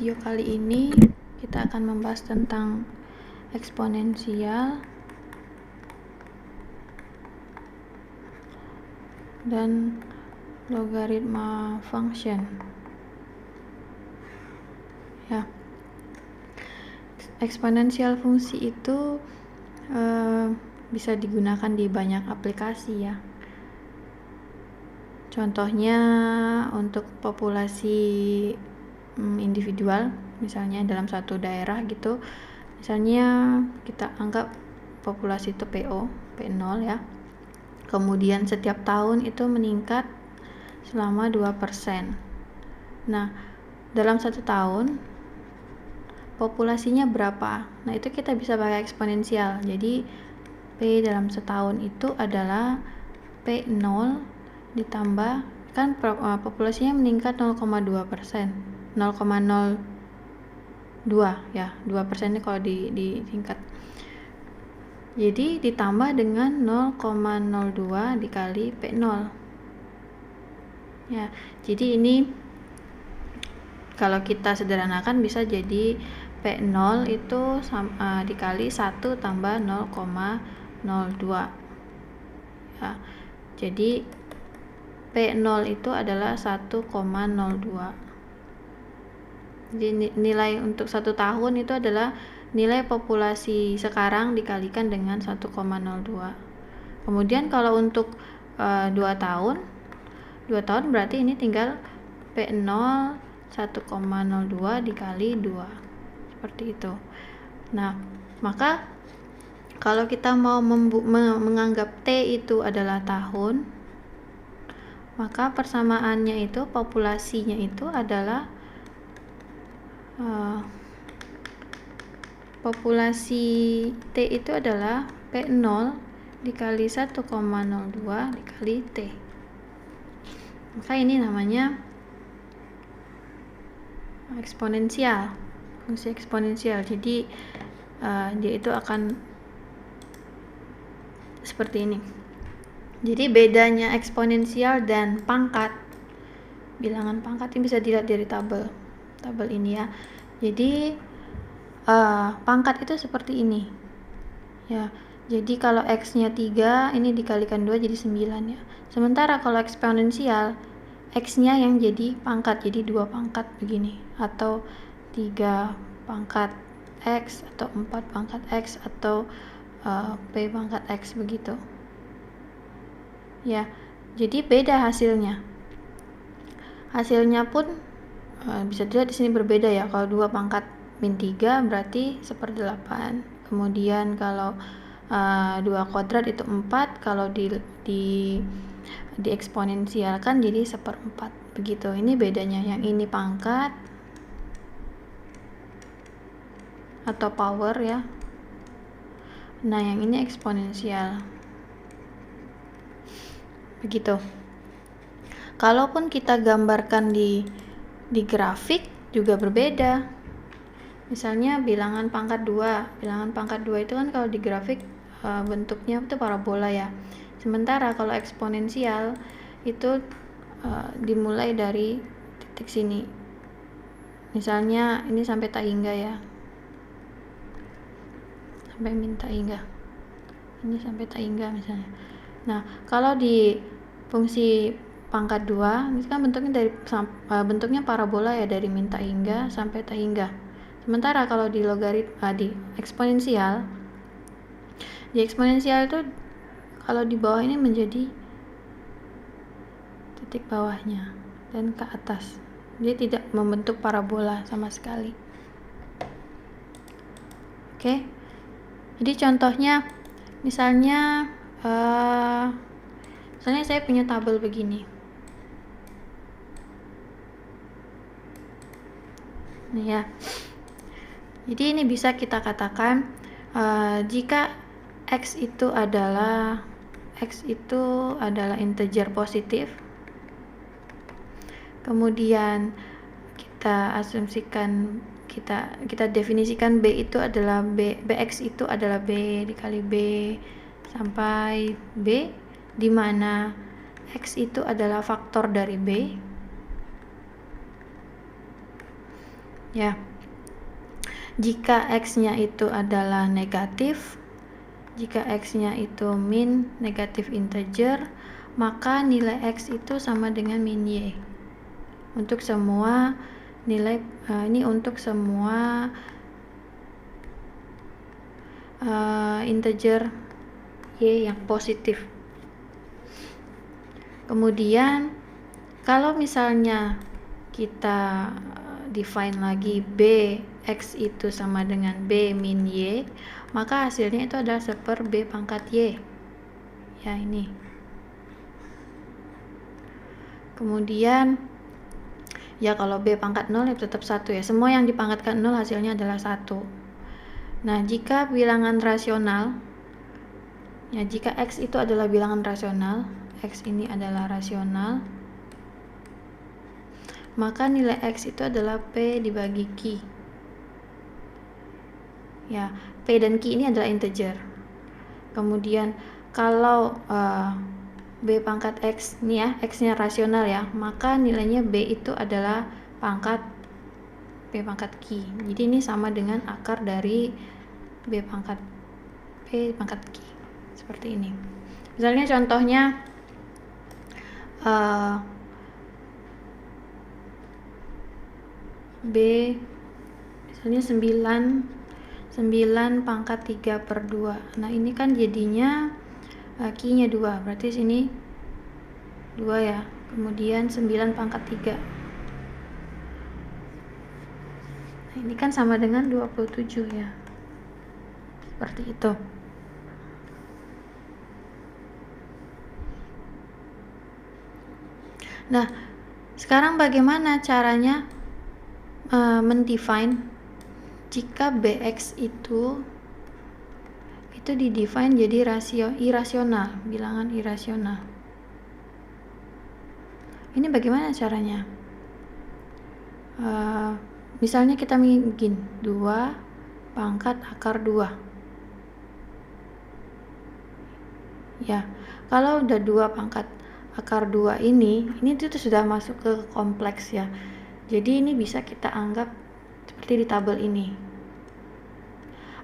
video kali ini kita akan membahas tentang eksponensial dan logaritma function. Ya, eksponensial fungsi itu bisa digunakan di banyak aplikasi ya. Contohnya untuk populasi individual, misalnya dalam satu daerah gitu. Misalnya kita anggap populasi itu P0 ya. Kemudian setiap tahun itu meningkat selama 2%. Nah, dalam satu tahun populasinya berapa? Nah, itu kita bisa pakai eksponensial. Jadi P dalam setahun itu adalah P0 ditambah, kan populasinya meningkat 0,2%, 0,02 ya, 2% ini kalau disingkat. Jadi ditambah dengan 0,02 dikali P0 ya. Jadi ini kalau kita sederhanakan bisa jadi P0 itu dikali 1 tambah 0,02 ya. Jadi P0 itu adalah 1,02. Jadi nilai untuk 1 tahun itu adalah nilai populasi sekarang dikalikan dengan 1,02. Kemudian kalau untuk 2 tahun berarti ini tinggal P0 1,02 dikali 2, seperti itu. Nah, maka kalau kita mau menganggap T itu adalah tahun, maka persamaannya itu, populasinya itu adalah populasi T itu adalah P0 dikali 1,02 dikali T. Maka ini namanya eksponensial, fungsi eksponensial. Jadi dia itu akan seperti ini. Jadi bedanya eksponensial dan pangkat, bilangan pangkat ini bisa dilihat dari tabel ini ya. Jadi pangkat itu seperti ini ya. Jadi kalau x-nya 3, ini dikalikan 2 jadi 9 ya. Sementara kalau eksponensial, x-nya yang jadi pangkat, jadi 2 pangkat begini, atau 3 pangkat x, atau 4 pangkat x, atau p pangkat x begitu ya. Jadi beda hasilnya pun bisa dilihat di sini berbeda ya. Kalau 2 pangkat min 3 berarti 1/8. Kemudian kalau 2 kuadrat itu 4, kalau di eksponensialkan jadi 1/4 begitu. Ini bedanya, yang ini pangkat atau power ya. Nah, yang ini eksponensial. Begitu. Kalaupun kita gambarkan di grafik juga berbeda. Misalnya bilangan pangkat 2 itu kan kalau di grafik bentuknya itu parabola ya. Sementara kalau eksponensial itu dimulai dari titik sini. Misalnya ini sampai tak hingga ya. Sampai min tak hingga. Ini sampai tak hingga misalnya. Nah, kalau di fungsi pangkat 2, ini kan bentuknya parabola ya, dari min tak hingga sampai tak hingga. Sementara kalau di di eksponensial itu kalau di bawah ini menjadi titik bawahnya dan ke atas. Dia tidak membentuk parabola sama sekali. Oke. Jadi contohnya misalnya saya punya tabel begini. Nih ya. Jadi ini bisa kita katakan jika x itu adalah integer positif, kemudian kita asumsikan, kita definisikan b itu adalah bx itu adalah b dikali b sampai b, di mana x itu adalah faktor dari b. ya. Jika X-nya itu adalah negatif, jika X-nya itu min negatif integer, maka nilai X itu sama dengan min Y. Untuk semua nilai, ini untuk semua integer Y yang positif. Kemudian kalau misalnya kita define lagi B X itu sama dengan B min Y, maka hasilnya itu adalah 1 per B pangkat Y. Ya, ini. Kemudian ya kalau B pangkat 0 ya tetap 1 ya. Semua yang dipangkatkan 0 hasilnya adalah 1. Nah, jika bilangan rasional, ya jika X itu adalah bilangan rasional, X ini adalah rasional, maka nilai X itu adalah P dibagi Q. Ya, P dan Q ini adalah integer. Kemudian kalau B pangkat X nih ya, X-nya rasional ya, maka nilainya B itu adalah pangkat B pangkat Q. Jadi ini sama dengan akar dari B pangkat Q. Seperti ini. Misalnya contohnya B misalnya 9 pangkat 3 per 2. Nah ini kan jadinya Q nya 2, berarti sini 2 ya. Kemudian 9 pangkat 3. Nah ini kan sama dengan 27 ya. Seperti itu. Nah sekarang bagaimana caranya mendefine jika Bx itu didefine jadi irasional, bilangan irasional. Ini bagaimana caranya? Misalnya kita bikin 2 pangkat akar 2. Ya, kalau udah 2 pangkat akar 2 ini itu sudah masuk ke kompleks ya. Jadi ini bisa kita anggap seperti di tabel ini.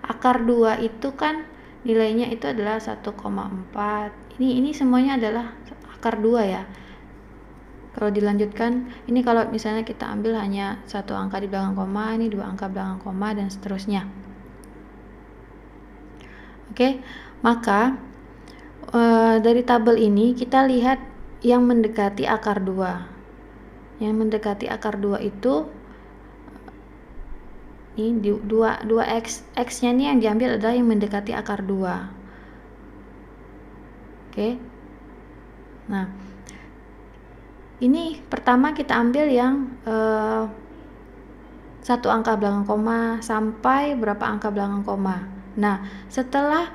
Akar 2 itu kan nilainya itu adalah 1,4. Ini semuanya adalah akar 2 ya. Kalau dilanjutkan, ini kalau misalnya kita ambil hanya 1 angka di belakang koma, ini 2 angka belakang koma, dan seterusnya. Oke, maka dari tabel ini kita lihat yang mendekati akar 2. Yang mendekati akar 2 itu ini 2x, x-nya ini yang diambil adalah yang mendekati akar 2. Oke. Nah, ini pertama kita ambil yang 1 angka belakang koma sampai berapa angka belakang koma. Nah, setelah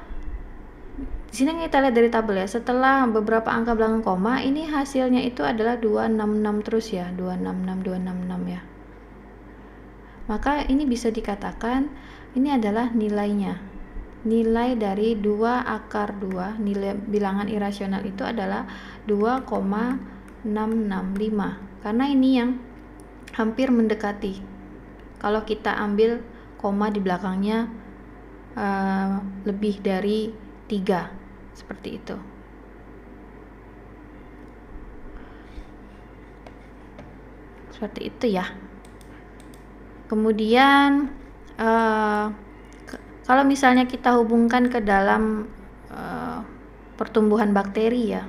di sini kita lihat dari tabel ya, setelah beberapa angka belakang koma, ini hasilnya itu adalah 266 terus ya, 266 ya. Maka ini bisa dikatakan ini adalah nilainya. Nilai dari 2 akar 2, nilai bilangan irasional itu adalah 2,665. Karena ini yang hampir mendekati. Kalau kita ambil koma di belakangnya lebih dari 3. Seperti itu. Seperti itu ya. Kemudian kalau misalnya kita hubungkan ke dalam pertumbuhan bakteri ya.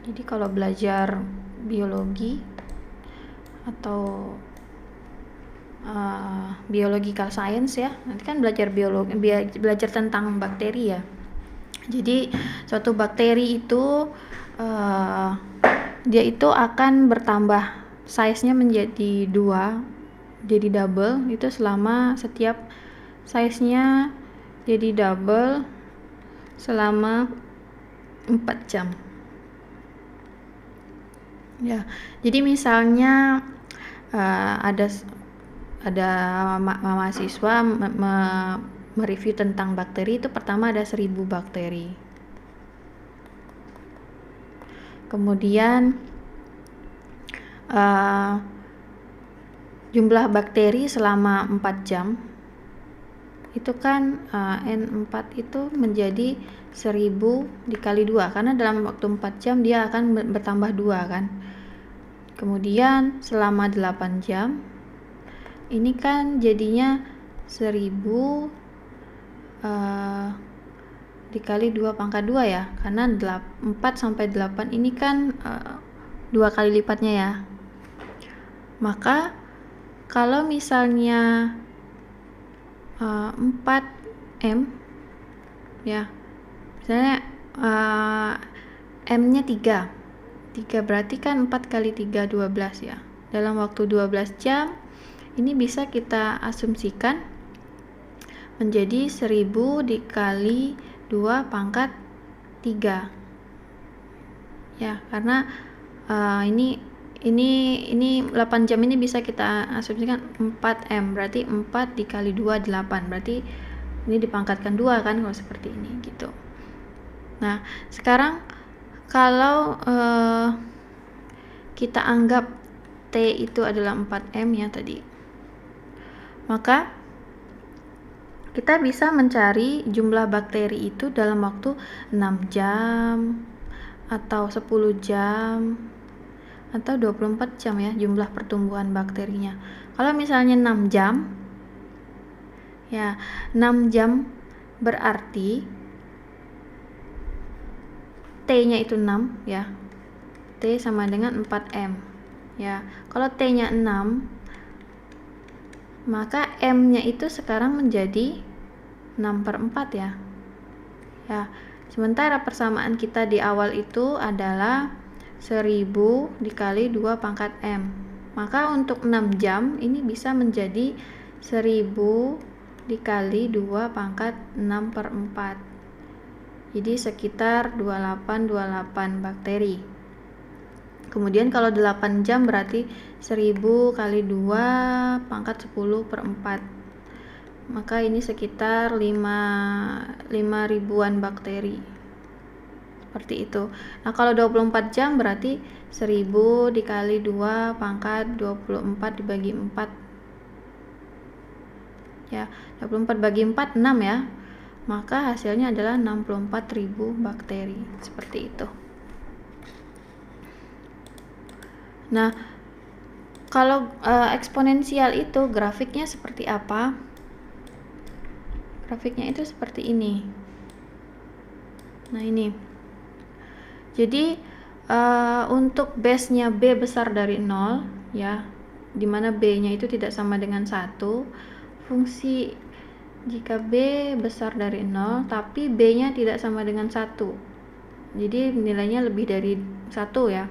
Jadi kalau belajar biologi atau biological science ya, nanti kan belajar tentang bakteri ya. Jadi suatu bakteri itu dia itu akan bertambah size-nya menjadi 2, jadi double itu selama setiap size-nya jadi double selama 4 jam. Ya, jadi misalnya ada mahasiswa mereview tentang bakteri, itu pertama ada 1000 bakteri. Kemudian jumlah bakteri selama 4 jam itu kan N4 itu menjadi 1000 dikali 2, karena dalam waktu 4 jam dia akan bertambah 2 kan. Kemudian selama 8 jam ini kan jadinya 1000 dikali 2 pangkat 2 ya, karena 4 sampai 8 ini kan 2 kali lipatnya ya. Maka kalau misalnya 4M ya, misalnya M nya 3 berarti kan 4 kali 3 12 ya. Dalam waktu 12 jam ini bisa kita asumsikan menjadi 1000 dikali 2 pangkat 3 ya, karena ini 8 jam ini bisa kita asumsikan 4M, berarti 4 dikali 2 8, berarti ini dipangkatkan 2 kan kalau seperti ini gitu. Nah sekarang kalau kita anggap T itu adalah 4M ya tadi, maka kita bisa mencari jumlah bakteri itu dalam waktu 6 jam atau 10 jam atau 24 jam ya, jumlah pertumbuhan bakterinya. Kalau misalnya 6 jam ya, 6 jam berarti T nya itu 6 ya, T sama dengan 4M ya. Kalau T nya 6, maka M nya itu sekarang menjadi 6/4 ya. Ya, sementara persamaan kita di awal itu adalah 1000 dikali 2 pangkat M. Maka untuk 6 jam ini bisa menjadi 1000 dikali 2 pangkat 6/4. Jadi sekitar 28 bakteri. Kemudian kalau 8 jam berarti 1000 kali 2 pangkat 10/4. Maka ini sekitar 5.000-an bakteri. Seperti itu. Nah, kalau 24 jam berarti 1000 dikali 2 pangkat 24 dibagi 4. Ya, 24 bagi 4 6 ya. Maka hasilnya adalah 64.000 bakteri. Seperti itu. Nah, kalau eksponensial itu grafiknya seperti apa? Grafiknya itu seperti ini. Nah, ini. Jadi untuk base-nya B besar dari 0 ya, dimana B-nya itu tidak sama dengan 1, fungsi jika B besar dari 0 tapi B-nya tidak sama dengan 1, jadi nilainya lebih dari 1 ya,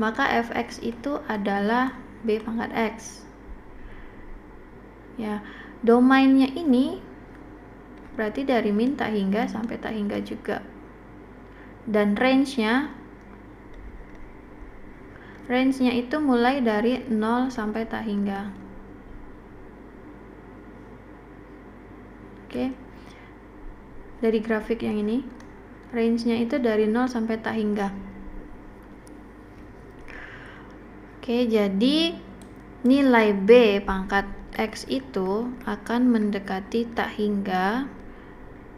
maka fx itu adalah B pangkat x ya. Domainnya ini berarti dari min tak hingga sampai tak hingga juga, dan range-nya itu mulai dari 0 sampai tak hingga. Oke. Dari grafik yang ini, range-nya itu dari 0 sampai tak hingga. Oke, jadi nilai B pangkat X itu akan mendekati tak hingga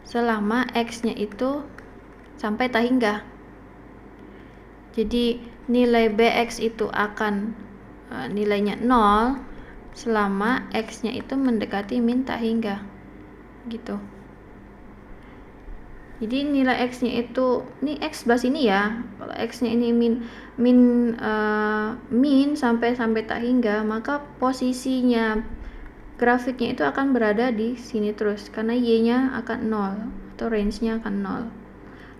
selama X-nya itu sampai tak hingga. Jadi nilai Bx itu akan nilainya 0 selama X-nya itu mendekati min tak hingga gitu. Jadi nilai X-nya itu, ini X sebelah sini ya. Kalau X-nya ini min sampai tak hingga, maka posisinya grafiknya itu akan berada di sini terus, karena Y-nya akan 0 atau range-nya akan 0.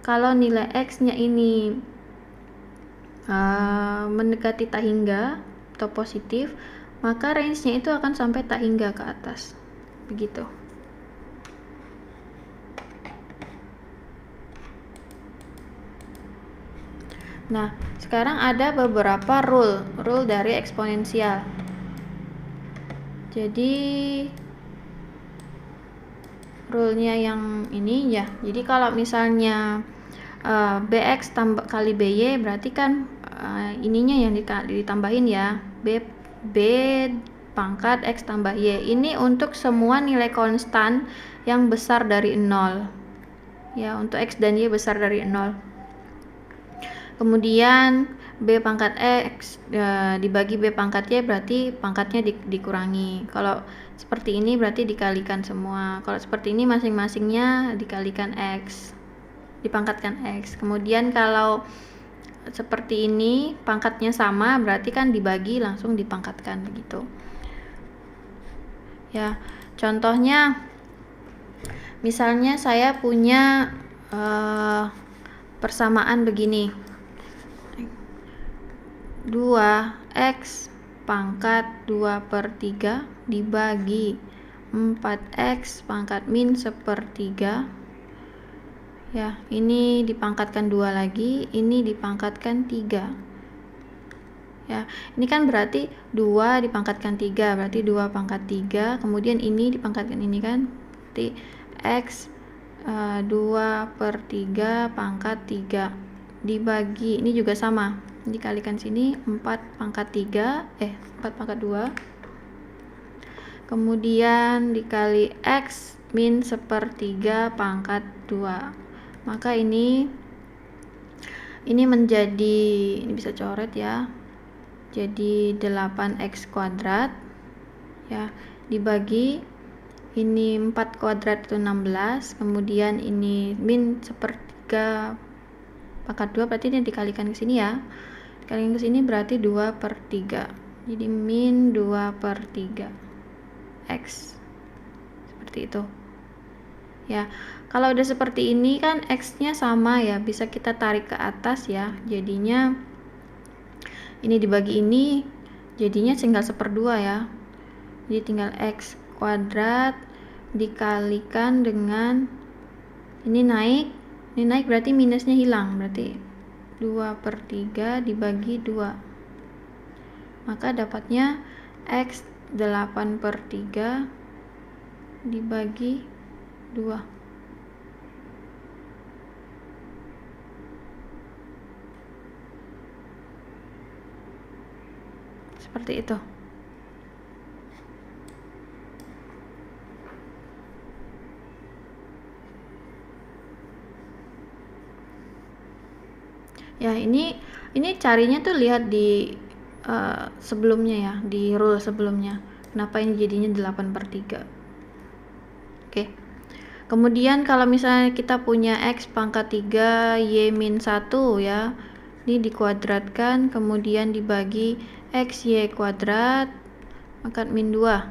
Kalau nilai X-nya ini mendekati tak hingga atau positif, maka range-nya itu akan sampai tak hingga ke atas. Begitu. Nah, sekarang ada beberapa rule dari eksponensial. Jadi rule-nya yang ini ya. Jadi kalau misalnya Bx tambah kali By berarti kan ininya yang ditambahin ya, B B pangkat X tambah Y. Ini untuk semua nilai konstan yang besar dari 0. Ya, untuk X dan Y besar dari 0. Kemudian B pangkat X dibagi B pangkat Y, berarti pangkatnya dikurangi. Kalau seperti ini berarti dikalikan semua. Kalau seperti ini masing-masingnya dikalikan X, dipangkatkan X. Kemudian kalau seperti ini pangkatnya sama, berarti kan dibagi langsung dipangkatkan begitu. Ya, contohnya misalnya saya punya persamaan begini. 2x pangkat 2/3 dibagi 4x pangkat min 1/3. Ya, ini dipangkatkan 2 lagi, ini dipangkatkan 3. Ya, ini kan berarti 2 dipangkatkan 3, berarti 2 pangkat 3, kemudian ini dipangkatkan ini kan, berarti x 2/3 pangkat 3 dibagi, ini juga sama, dikalikan sini 4 pangkat 3, 4 pangkat 2, kemudian dikali x min 1/3 pangkat 2. Maka ini menjadi, ini bisa coret ya, jadi 8x kuadrat ya, dibagi ini 4 kuadrat itu 16, kemudian ini min 1/3 pangkat 2, berarti ini dikalikan ke sini ya, dikalikan ke sini berarti 2/3, jadi min 2/3 x, seperti itu ya. Kalau udah seperti ini kan x nya sama ya, bisa kita tarik ke atas ya, jadinya ini dibagi ini jadinya tinggal 1/2 ya, jadi tinggal x kuadrat dikalikan dengan ini naik berarti minusnya hilang, berarti 2/3 dibagi 2, maka dapatnya x 8/3 dibagi 2. Seperti itu. Ya, ini carinya tuh lihat di sebelumnya ya, di rule sebelumnya. Kenapa ini jadinya 8/3? Oke. Kemudian kalau misalnya kita punya x pangkat 3 y min 1 ya, ini dikuadratkan kemudian dibagi x y kuadrat pangkat min 2.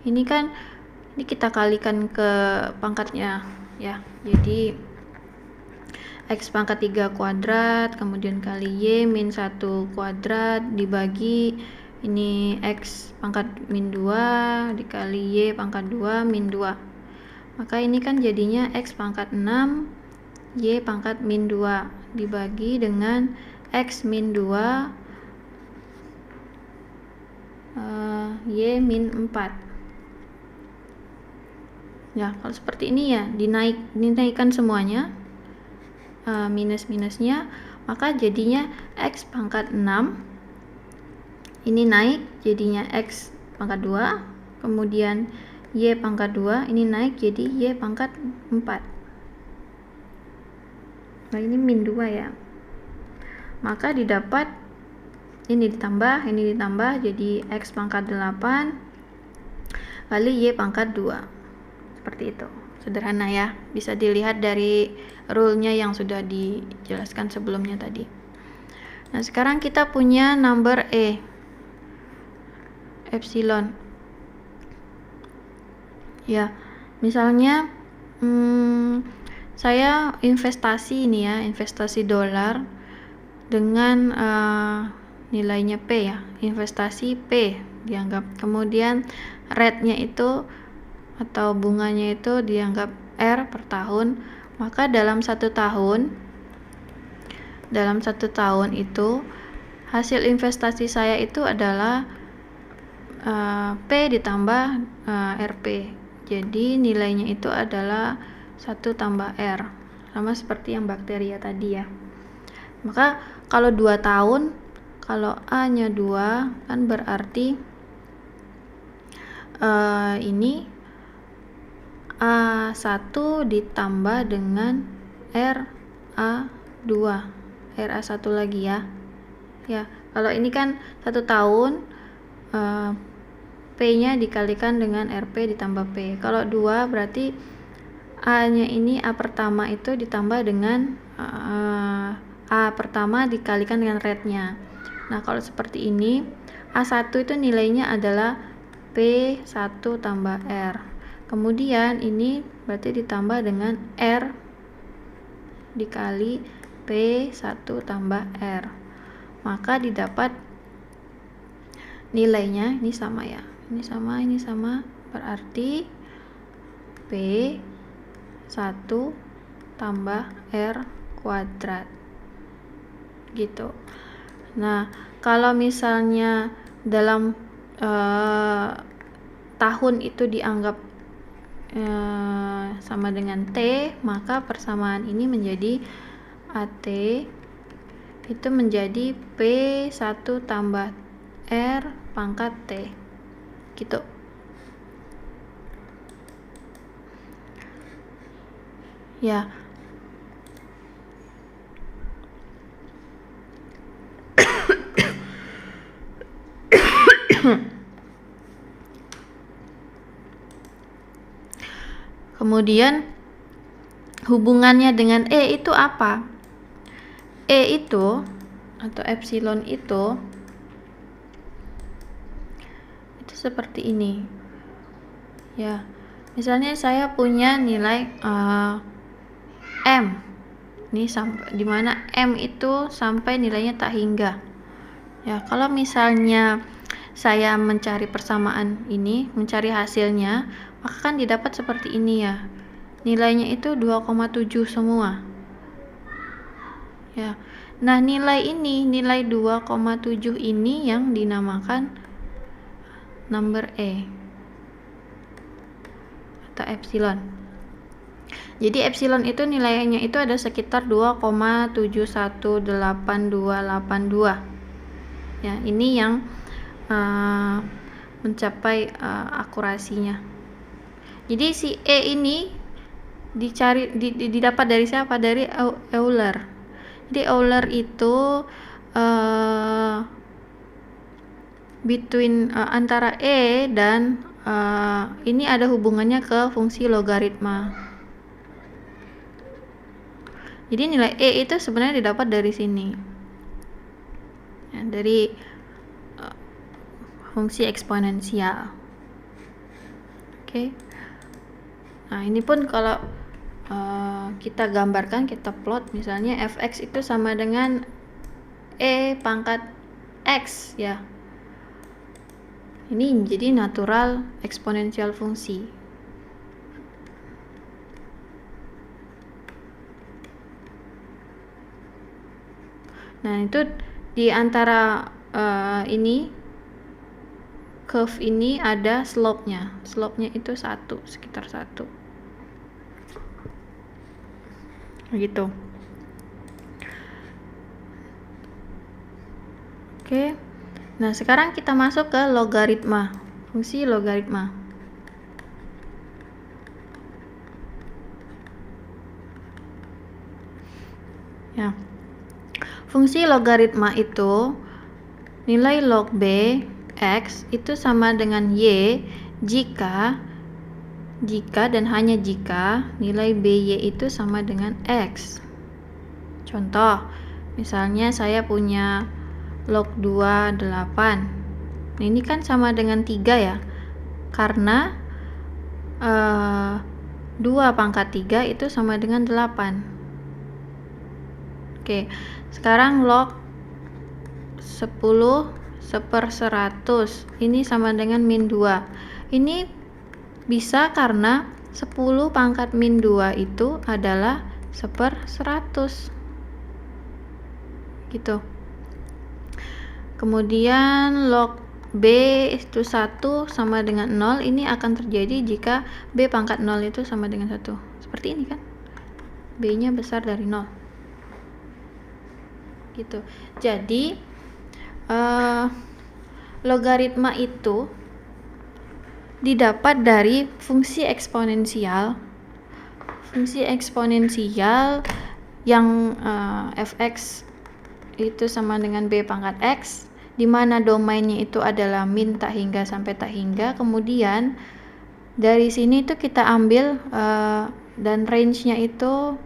Ini kan ini kita kalikan ke pangkatnya ya, jadi x pangkat 3 kuadrat kemudian kali y min 1 kuadrat dibagi ini x pangkat min 2 dikali y pangkat 2 min 2. Maka ini kan jadinya x pangkat 6 y pangkat min 2 dibagi dengan x min 2 y min 4. Ya, kalau seperti ini ya dinaikkan semuanya, minus-minusnya, maka jadinya x pangkat 6 ini naik jadinya x pangkat 2, kemudian y pangkat 2 ini naik jadi y pangkat 4. Nah, ini min 2 ya, maka didapat ini ditambah jadi x pangkat 8 kali y pangkat 2. Seperti itu, sederhana ya, bisa dilihat dari rule-nya yang sudah dijelaskan sebelumnya tadi. Nah, sekarang kita punya number epsilon ya, misalnya saya investasi ini ya, investasi dolar dengan nilainya P ya, investasi P dianggap, kemudian rate-nya itu atau bunganya itu dianggap R per tahun, maka dalam satu tahun itu hasil investasi saya itu adalah P ditambah RP, jadi nilainya itu adalah 1 tambah R, sama seperti yang bakteria tadi ya. Maka kalau 2 tahun Kalau A-nya 2 kan berarti ini A1 ditambah dengan RA2, RA1 lagi ya. Ya, kalau ini kan 1 tahun, P-nya dikalikan dengan RP ditambah P. Kalau 2 berarti A-nya ini A pertama itu ditambah dengan A pertama dikalikan dengan rate-nya. Nah, kalau seperti ini, A1 itu nilainya adalah P1 tambah R. Kemudian ini berarti ditambah dengan R dikali P1 tambah R. Maka didapat nilainya, ini sama ya. Ini sama, berarti P1 tambah R kuadrat. Gitu. Nah, kalau misalnya dalam tahun itu dianggap sama dengan T, maka persamaan ini menjadi AT itu menjadi P1 tambah R pangkat T. Gitu. Ya. Kemudian hubungannya dengan E itu apa? E itu atau epsilon itu seperti ini. Ya. Misalnya saya punya nilai M. Ini sampai dimana M itu sampai nilainya tak hingga. Ya, kalau misalnya saya mencari persamaan ini, mencari hasilnya, maka kan didapat seperti ini ya. Nilainya itu 2,7 semua. Ya. Nah, nilai 2,7 ini yang dinamakan number E atau epsilon. Jadi epsilon itu nilainya itu ada sekitar 2,718282. Ya, ini yang mencapai akurasinya. Jadi si E ini didapat dari siapa? Dari Euler. Jadi Euler itu between antara E dan ini ada hubungannya ke fungsi logaritma. Jadi nilai E itu sebenarnya didapat dari sini. Ya, dari fungsi eksponensial. Oke. Nah, ini pun kalau kita gambarkan, kita plot, misalnya fx itu sama dengan E pangkat X ya. Ini jadi natural eksponensial fungsi. Nah, itu di antara ini curve ini ada slope-nya. Slope-nya itu 1, sekitar 1. Gitu. Oke. Nah, sekarang kita masuk ke logaritma. Fungsi logaritma. Ya. Fungsi logaritma itu nilai log B X itu sama dengan Y jika dan hanya jika nilai BY itu sama dengan X. Contoh, misalnya saya punya log 2 8. Nah, ini kan sama dengan 3 ya. Karena 2 pangkat 3 itu sama dengan 8. Oke, sekarang log 10 1/100 ini sama dengan min 2. Ini bisa karena 10 pangkat min 2 itu adalah 1/100 gitu. Kemudian log B itu 1 sama dengan 0, ini akan terjadi jika B pangkat 0 itu sama dengan 1. Seperti ini kan, B nya besar dari 0 gitu. Jadi logaritma itu didapat dari fungsi eksponensial yang fx itu sama dengan b pangkat x, di mana domainnya itu adalah min tak hingga sampai tak hingga. Kemudian dari sini itu kita ambil dan range-nya itu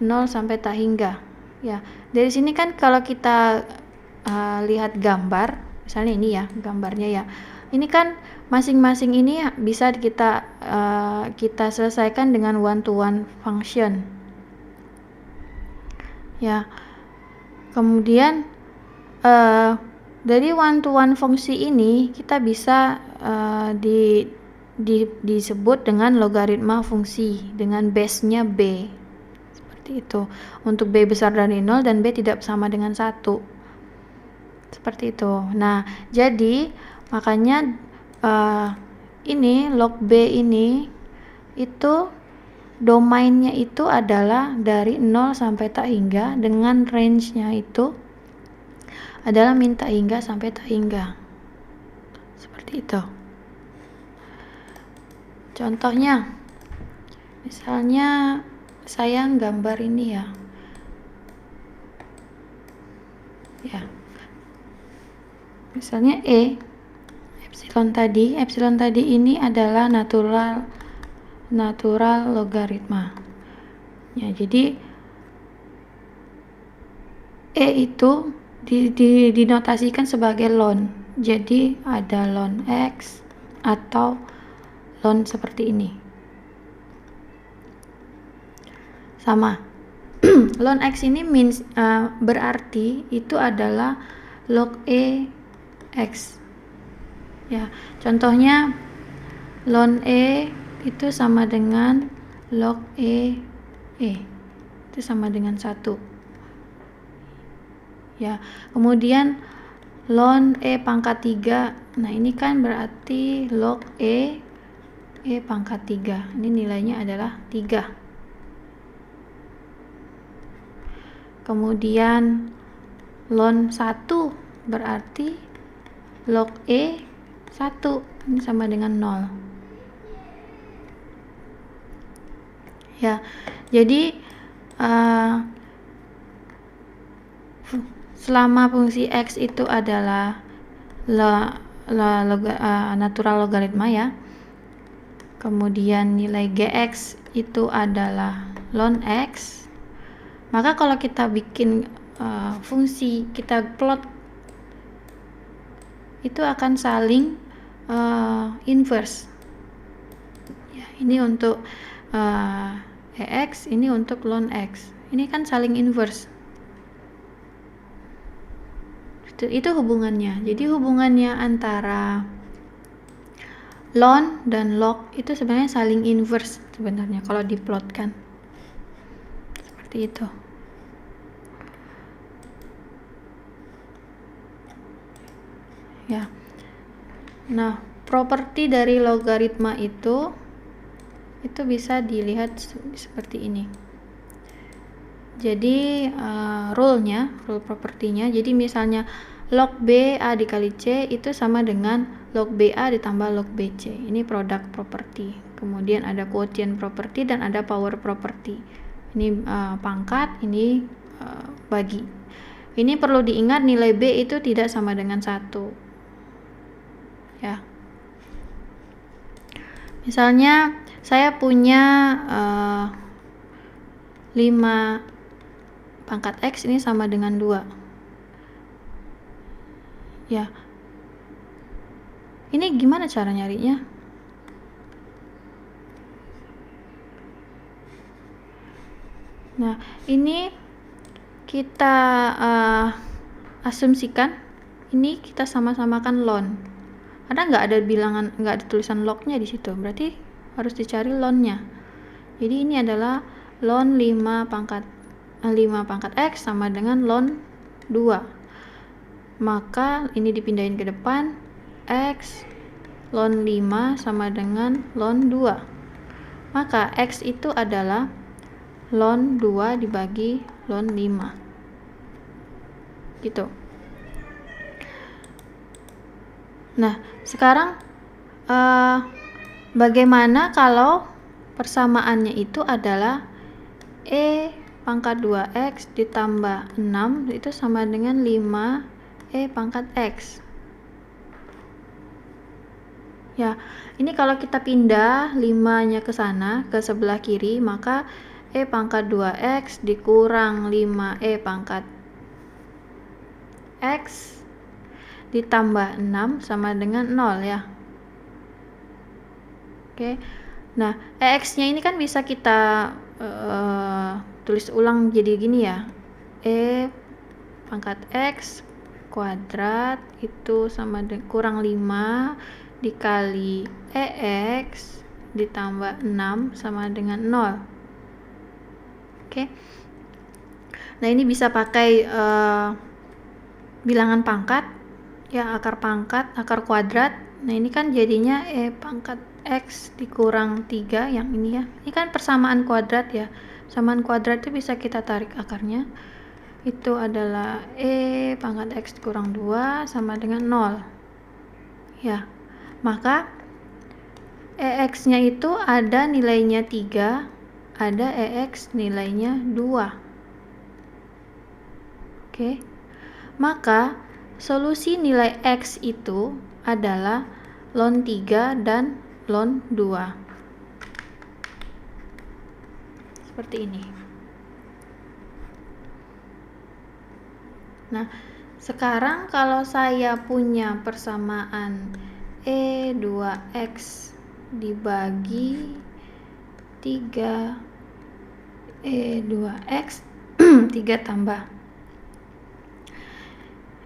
0 sampai tak hingga. Ya, dari sini kan kalau kita lihat gambar, misalnya ini ya gambarnya ya. Ini kan masing-masing ini bisa kita selesaikan dengan one-to-one function. Ya. Kemudian dari one-to-one fungsi ini kita bisa disebut dengan logaritma fungsi dengan base-nya b. Seperti itu. Untuk b besar dari 0 dan b tidak sama dengan 1. Seperti itu. Nah, jadi makanya ini log b ini itu domainnya itu adalah dari 0 sampai tak hingga dengan range-nya itu adalah min tak hingga sampai tak hingga. Seperti itu. Contohnya, misalnya saya gambar ini ya. Ya. Misalnya epsilon tadi ini adalah natural logaritma. Ya, jadi itu dinotasikan sebagai ln. Jadi ada ln x atau ln seperti ini. Sama. Ln x ini berarti itu adalah log e x. Ya, contohnya ln e itu sama dengan log e itu sama dengan 1. Ya, kemudian ln e pangkat 3. Nah, ini kan berarti log e pangkat 3. Ini nilainya adalah 3. Kemudian ln 1 berarti log e 1. Ini sama dengan 0. Ya, jadi selama fungsi x itu adalah natural logaritma ya, kemudian nilai gx itu adalah ln x, maka kalau kita bikin fungsi, kita plot, itu akan saling inverse ya. Ini untuk ex, ini untuk ln x, ini kan saling inverse. Itu hubungannya. Jadi hubungannya antara ln dan log itu sebenarnya saling inverse sebenarnya kalau diplotkan. Seperti itu. Ya. Nah, properti dari logaritma itu bisa dilihat seperti ini. Jadi rule propertinya, jadi misalnya log b a dikali c itu sama dengan log ba ditambah log bc. Ini produk properti. Kemudian ada quotient property dan ada power property. Ini pangkat, ini bagi. Ini perlu diingat, nilai b itu tidak sama dengan 1. Ya. Misalnya saya punya 5 pangkat x ini sama dengan 2. Ya. Ini gimana cara nyarinya? Nah, ini kita asumsikan ini kita sama-samakan ln. Karena nggak ada tulisan lognya di situ, berarti harus dicari ln-nya. Jadi ini adalah ln 5 pangkat x sama dengan ln 2. Maka ini dipindahin ke depan, x ln 5 sama dengan ln 2. Maka x itu adalah ln 2 dibagi ln 5. Gitu. Nah, sekarang bagaimana kalau persamaannya itu adalah E pangkat 2x ditambah 6 itu sama dengan 5 E pangkat X. Ya, ini kalau kita pindah 5-nya ke sana, ke sebelah kiri, maka E pangkat 2x dikurang 5E pangkat X ditambah 6 sama dengan 0 ya. Oke. Nah, EX-nya ini kan bisa kita tulis ulang jadi gini ya. E pangkat X kuadrat itu sama dengan kurang 5 dikali EX ditambah 6 sama dengan 0. Oke. Nah, ini bisa pakai bilangan pangkat ya, akar pangkat, akar kuadrat. Nah, ini kan jadinya E pangkat X dikurang 3 yang ini ya. Ini kan persamaan kuadrat ya. Persamaan kuadrat itu bisa kita tarik akarnya. Itu adalah E pangkat X dikurang 2 sama dengan 0. Ya. Maka EX-nya itu ada nilainya 3, ada EX nilainya 2. Oke. Maka solusi nilai X itu adalah ln 3 dan ln 2. Seperti ini. Nah, sekarang kalau saya punya persamaan E2X dibagi 3 E2X 3 tambah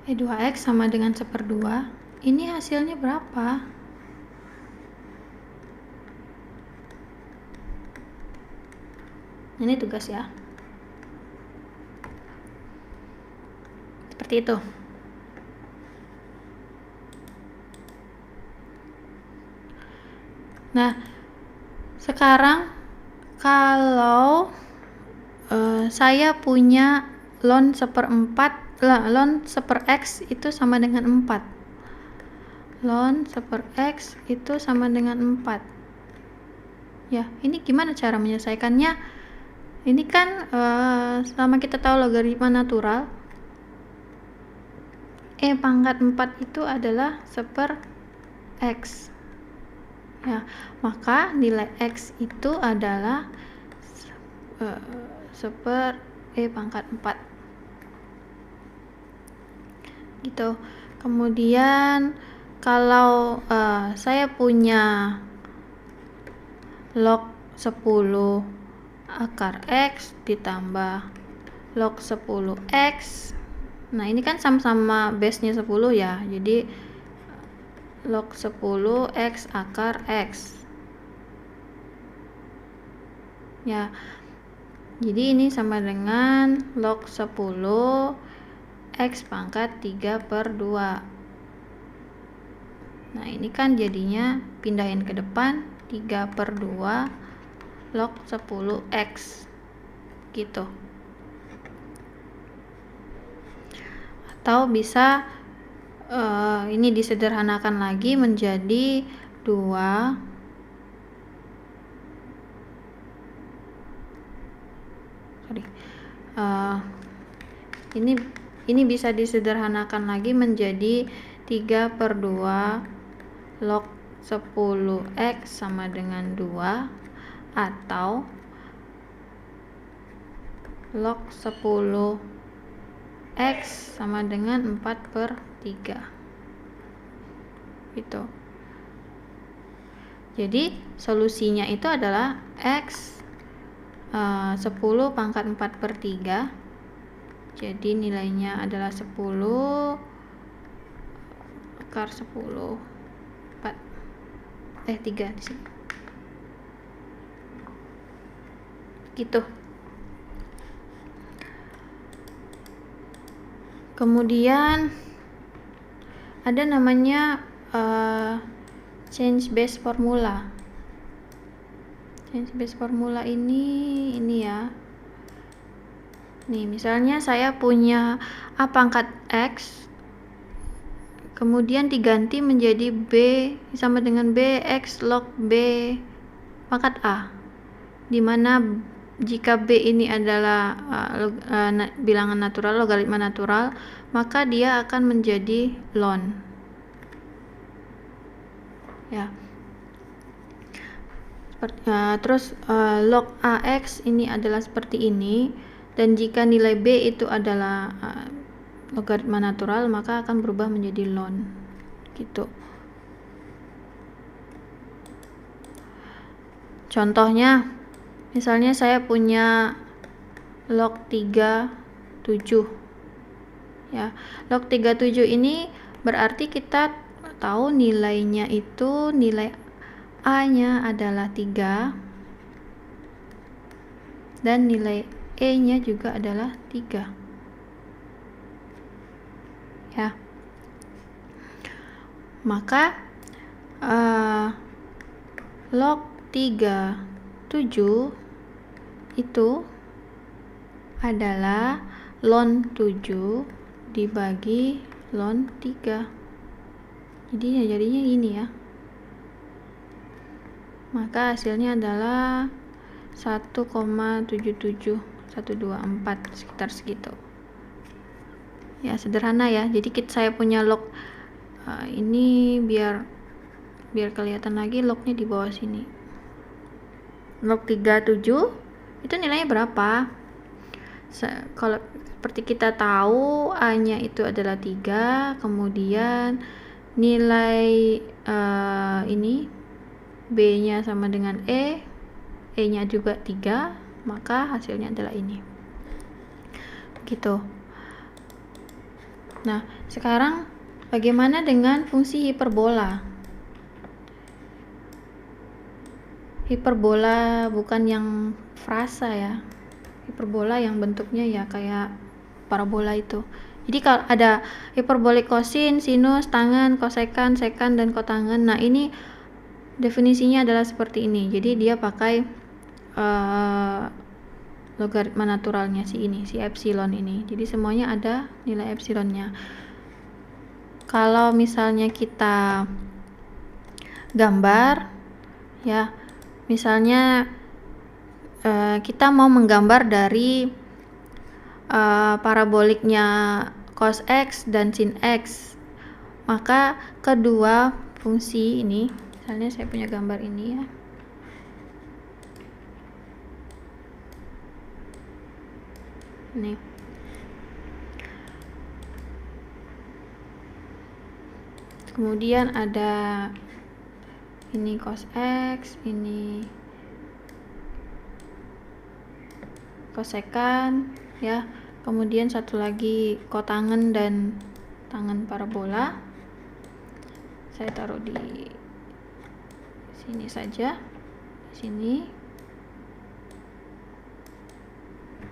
E2X sama dengan 1/2. Ini hasilnya berapa? Ini tugas ya. Seperti itu. Nah, sekarang kalau saya punya ln 1/4, ln 1/x itu sama dengan 4. Ln 1/x itu sama dengan 4. Ya, ini gimana cara menyelesaikannya? Ini kan selama kita tahu logaritma natural, E pangkat 4 itu adalah 1/x. Ya, maka nilai X itu adalah 1/E pangkat 4. Gitu. Kemudian kalau saya punya log 10 akar X ditambah log 10X. Nah, ini kan sama-sama base-nya 10 ya. Jadi log 10 X akar X. Ya. Jadi ini sama dengan log 10 X pangkat 3/2. Nah, ini kan jadinya pindahin ke depan 3/2 log 10X. Gitu. Atau bisa ini disederhanakan lagi menjadi 2 ini bisa disederhanakan lagi menjadi 3/2 log 10X sama dengan 2 atau log 10X sama dengan 4/3. Gitu. Jadi solusinya itu adalah X 10 pangkat 4/3. Jadi nilainya adalah 10 akar 10 3 di sini. Gitu. Kemudian ada namanya change base formula. Change base formula ini ya. Nih, misalnya saya punya A pangkat X kemudian diganti menjadi B sama dengan B X log B pangkat A, dimana jika B ini adalah bilangan natural, logaritma natural, maka dia akan menjadi ln. Ya. Terus log AX ini adalah seperti ini, dan jika nilai B itu adalah logaritma natural, maka akan berubah menjadi ln gitu. Contohnya, misalnya saya punya log 37 ya. Log 37 ini berarti kita tahu nilainya itu, nilai A nya adalah 3 dan nilai E nya juga adalah 3 ya. Maka log 37 itu adalah ln 7 dibagi ln 3. Jadinya ini ya. Maka hasilnya adalah 1,77124, sekitar segitu. Ya, sederhana ya. Jadi saya punya log ini biar kelihatan lagi, lognya di bawah sini. Log 37 itu nilainya berapa? Kalau seperti kita tahu, A nya itu adalah 3, kemudian nilai ini B nya sama dengan E nya juga 3, maka hasilnya adalah ini gitu. Nah, sekarang bagaimana dengan fungsi hiperbola? Hiperbola bukan yang frasa ya, hiperbola yang bentuknya ya kayak parabola itu. Jadi kalau ada hiperbolik kosin, sinus, tangen, kosekan, sekan, dan kotangen, nah ini definisinya adalah seperti ini. Jadi dia pakai logaritma naturalnya si epsilon ini. Jadi semuanya ada nilai epsilonnya. Kalau misalnya kita gambar ya, misalnya kita mau menggambar dari paraboliknya cos X dan sin X, maka kedua fungsi ini, misalnya saya punya gambar ini ya, nih. Kemudian ada ini cos X, ini kosekan ya. Kemudian satu lagi kotangen dan tangen parabola. Saya taruh di sini saja, di sini,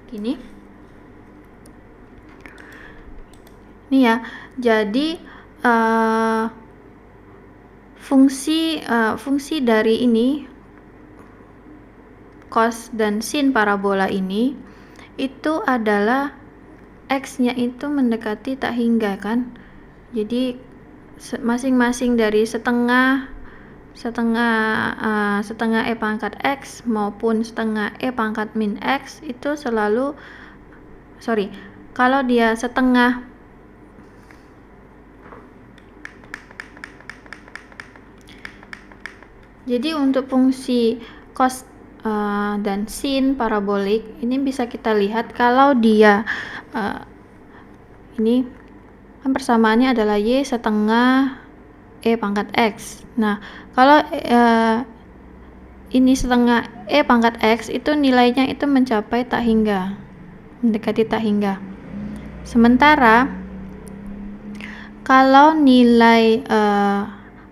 gini. Ini ya. Jadi fungsi dari ini cos dan sin parabola ini itu adalah X-nya itu mendekati tak hingga kan. Jadi masing-masing dari setengah E pangkat X maupun setengah E pangkat min X itu selalu, kalau dia setengah jadi untuk fungsi cos dan sin parabolik ini bisa kita lihat kalau dia ini kan persamaannya adalah Y setengah E pangkat X. Nah, kalau ini setengah E pangkat X itu nilainya itu mencapai tak hingga, mendekati tak hingga. Sementara kalau nilai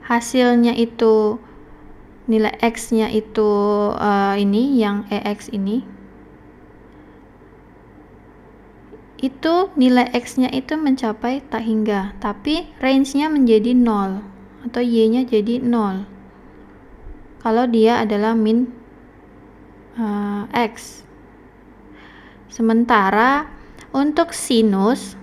hasilnya itu, nilai X-nya itu ini yang EX ini, itu nilai X-nya itu mencapai tak hingga, tapi range-nya menjadi 0 atau Y-nya jadi 0 kalau dia adalah min X. Sementara untuk sinus,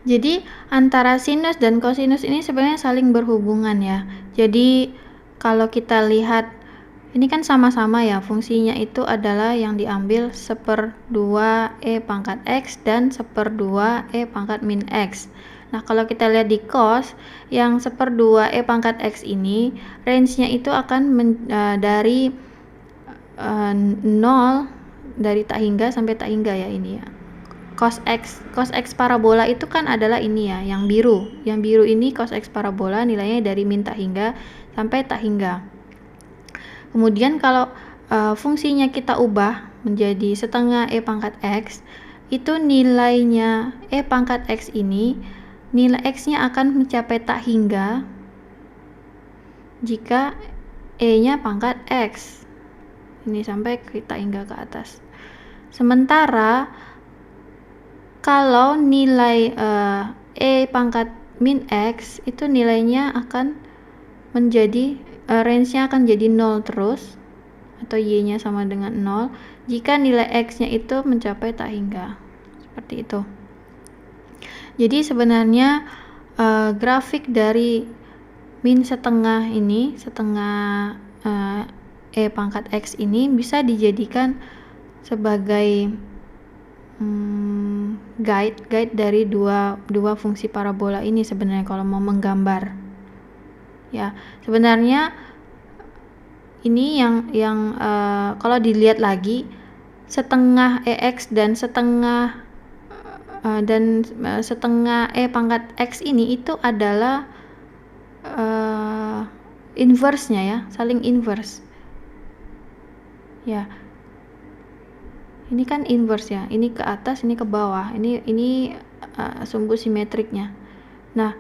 Jadi antara sinus dan kosinus ini sebenarnya saling berhubungan ya. Jadi kalau kita lihat ini kan sama-sama ya, fungsinya itu adalah yang diambil 1/2 E pangkat X dan 1/2 E pangkat min X. Nah, kalau kita lihat di cos, yang 1/2 E pangkat X ini, range-nya itu akan dari 0, dari tak hingga sampai tak hingga ya ini ya. Cos X parabola itu kan adalah ini ya, yang biru. Yang biru ini cos X parabola nilainya dari min tak hingga sampai tak hingga. Kemudian kalau fungsinya kita ubah menjadi setengah E pangkat X, itu nilainya E pangkat X ini, nilai X-nya akan mencapai tak hingga jika E-nya pangkat X. Ini sampai ke tak hingga ke atas. Sementara kalau nilai E pangkat min X itu nilainya akan menjadi range-nya akan jadi 0 terus, atau Y-nya sama dengan 0 jika nilai X-nya itu mencapai tak hingga. Seperti itu. Jadi sebenarnya grafik dari min setengah ini, setengah E pangkat X ini bisa dijadikan sebagai guide dari dua fungsi parabola ini sebenarnya kalau mau menggambar. Ya, sebenarnya ini yang kalau dilihat lagi, setengah EX dan setengah E pangkat X ini itu adalah inverse-nya ya, saling inverse. Ya. Ini kan inverse ya, ini ke atas, ini ke bawah. Ini sumbu simetriknya. Nah,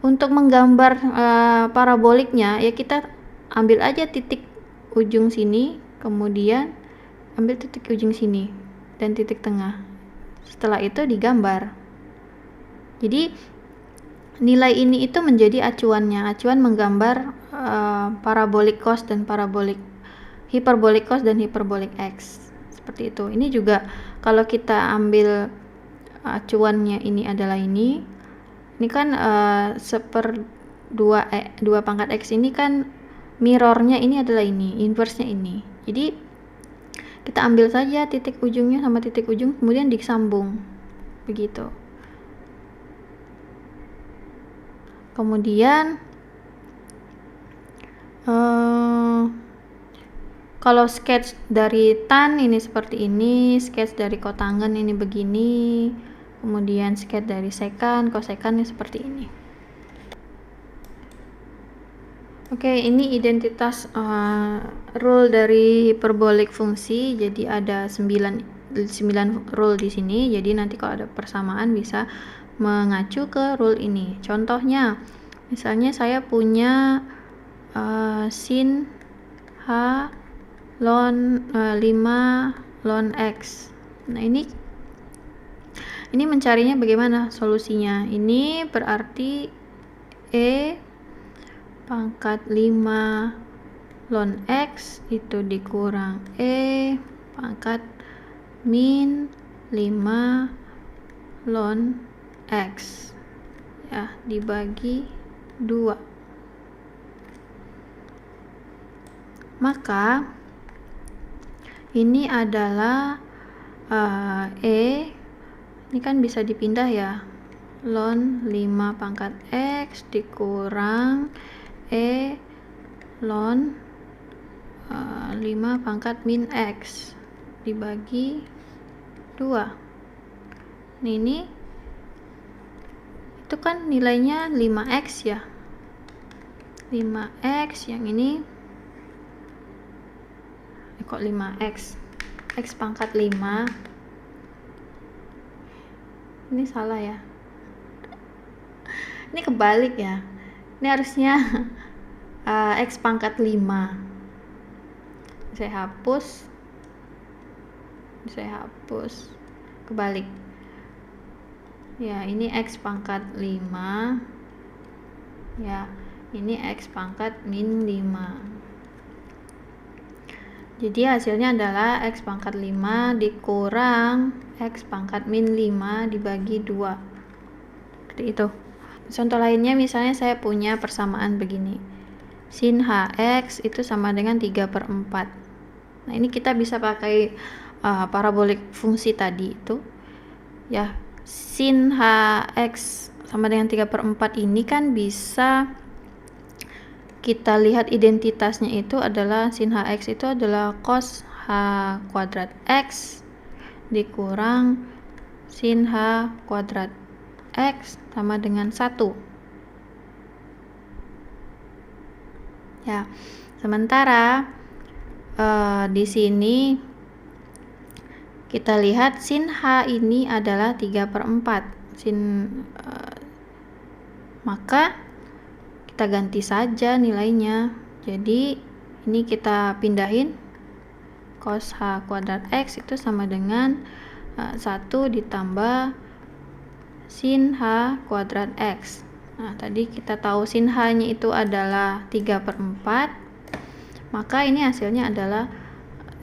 untuk menggambar paraboliknya ya kita ambil aja titik ujung sini, kemudian ambil titik ujung sini dan titik tengah. Setelah itu digambar. Jadi nilai ini itu menjadi acuannya, acuan menggambar parabolik cos dan hiperbolik cos dan hiperbolik X. Seperti itu. Ini juga kalau kita ambil acuannya ini adalah ini kan 1/2 pangkat X ini kan mirrornya ini adalah ini, inverse-nya ini. Jadi kita ambil saja titik ujungnya sama titik ujung, kemudian disambung begitu. Kemudian kalau sketch dari tan ini seperti ini, sketch dari kotangen ini begini, kemudian sketch dari sekan, kosekan ini seperti ini. Oke, ini identitas rule dari hiperbolik fungsi. Jadi ada 9 rule di sini. Jadi nanti kalau ada persamaan bisa mengacu ke rule ini. Contohnya, misalnya saya punya sin H ln 5 ln X. Nah, ini mencarinya bagaimana solusinya? Ini berarti E pangkat 5 ln X itu dikurang E pangkat min 5 ln X ya, dibagi 2. Maka ini adalah E, ini kan bisa dipindah ya, ln 5 pangkat X dikurang E ln 5 pangkat min X dibagi 2. Ini itu kan nilainya 5X ya, 5X, yang ini kok 5X, X pangkat 5, ini salah ya, ini kebalik ya, ini harusnya X pangkat 5. Saya hapus, kebalik ya, ini X pangkat 5 ya, ini X pangkat min 5. Jadi hasilnya adalah X pangkat 5 dikurang X pangkat min 5 dibagi 2. seperti itu. Contoh lainnya misalnya saya punya persamaan begini, sin hx itu sama dengan 3/4. Nah ini kita bisa pakai parabolik fungsi tadi itu ya. Sin hx sama dengan 3/4 ini kan bisa kita lihat identitasnya itu adalah sin hx itu adalah cos h kuadrat x dikurang sin h kuadrat x sama dengan 1 ya. Sementara di sini kita lihat sin h ini adalah 3/4 maka kita ganti saja nilainya. Jadi ini kita pindahin, cos h kuadrat x itu sama dengan 1 ditambah sin h kuadrat x. Nah tadi kita tahu sin h nya itu adalah 3/4, maka ini hasilnya adalah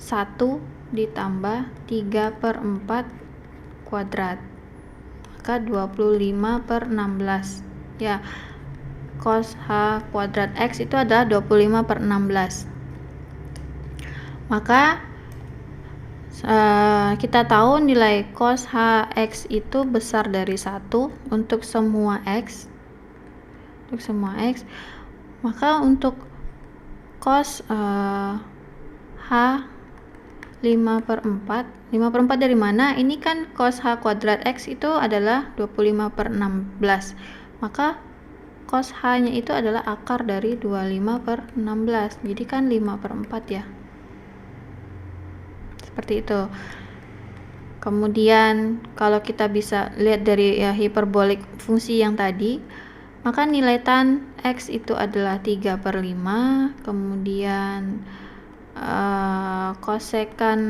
1 ditambah 3/4 kuadrat, maka 25/16 ya. Cos h kuadrat x itu adalah 25/16. Maka kita tahu nilai cos hx itu besar dari 1 untuk semua x. Maka untuk cos h 5/4 dari mana? Ini kan cos h kuadrat x itu adalah 25/16, maka cos h nya itu adalah akar dari 25/16, jadi kan 5/4 ya, seperti itu. Kemudian kalau kita bisa lihat dari hiperbolik fungsi yang tadi, maka nilai tan x itu adalah 3/5, kemudian kosekan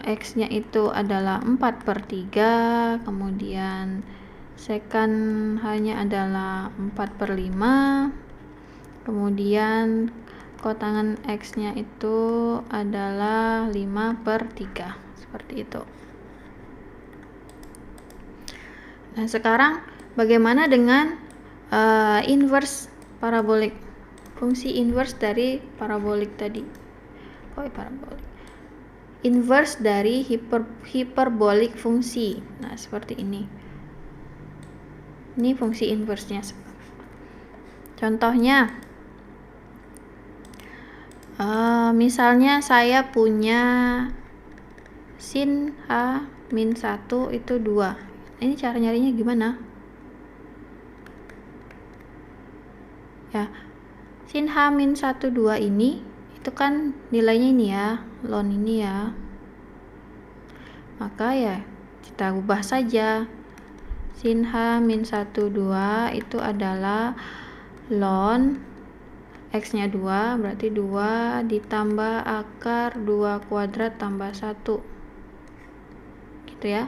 x nya itu adalah 4/3, kemudian sekan h nya adalah 4/5, kemudian kotangan x nya itu adalah 5/3, seperti itu. Nah sekarang bagaimana dengan inverse parabolik, fungsi inverse dari parabolik tadi? Inverse dari hiperbolik fungsi. Nah seperti ini. Ini fungsi inverse-nya. Contohnya, misalnya saya punya sin h min 1 itu 2. Ini cara nyarinya gimana? Ya, sin h min 1, 2 ini itu kan nilainya ini ya, ln ini ya. Maka ya kita ubah saja. Sin h min 1, 2 itu adalah ln x nya 2, berarti 2 ditambah akar 2 kuadrat tambah 1 gitu ya.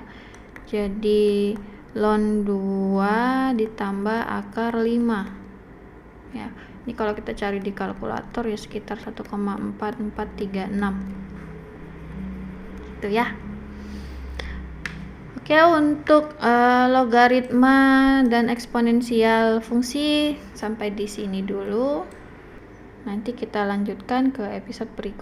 Jadi ln 2 ditambah akar 5 ya. Ini kalau kita cari di kalkulator ya sekitar 1,4436 gitu ya. Oke, untuk logaritma dan eksponensial fungsi sampai di sini dulu. Nanti kita lanjutkan ke episode berikutnya.